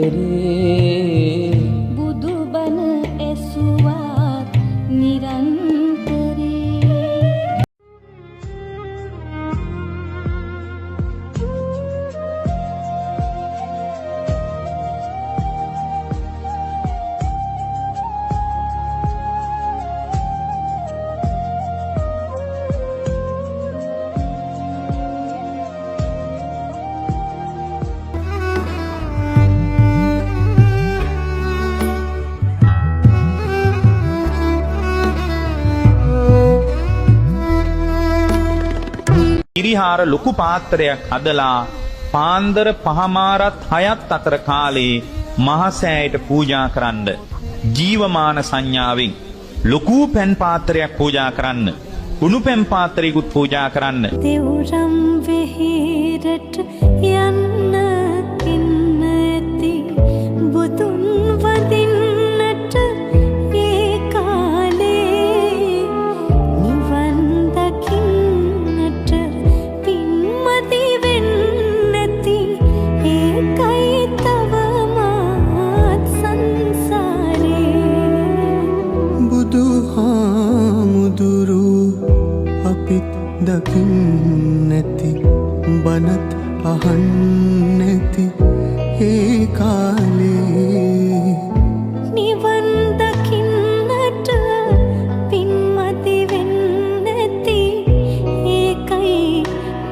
වනන්තරේ බුදුබණ ඇසුවත් නිරන්තරේ. ඉරිහාර ලොකු පාත්‍රයක් හදලා පාන්දර පහමාරත් 6ත් අතර කාලේ මහසෑයට පූජා කරන්න. ජීවමාන සංඥාවෙන් ලොකු පැන් පාත්‍රයක් පූජා කරන්න. උණු පැන් පාත්‍රයකුත් පූජා කරන්න. දෙවුරම් වෙහිරට යන්න ඉන්න ඇති බුදුන් වදින්නට ඒ කාලේ නිවන් දකින්නට පින්මදි වෙන්න ඇති ඒකයි තවමත් සංසාරේ. බුදුහාමුදුරු අපිත් දකින්නැති බනත් අහන්නැති ඒ කාලේ නිවන් දකින්නට පින්මදි වෙන්න ඇති ඒකයි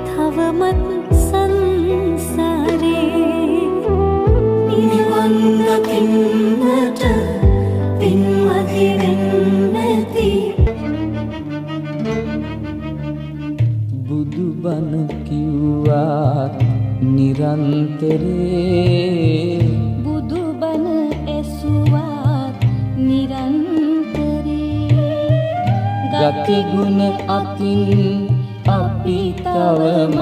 තවමත් සංසාරේ. නිවන් දකින්නට පින්මදි වෙන්න ඇති බුදුබණ කිව්වත් නිරන්තරේ බුදුබණ ඇසුවත් නිරන්තරේ. ගතිගුණ අතින් අපි තවමත්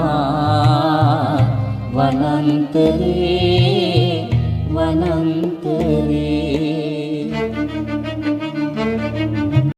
වනන්තරේ වනන්තරේ.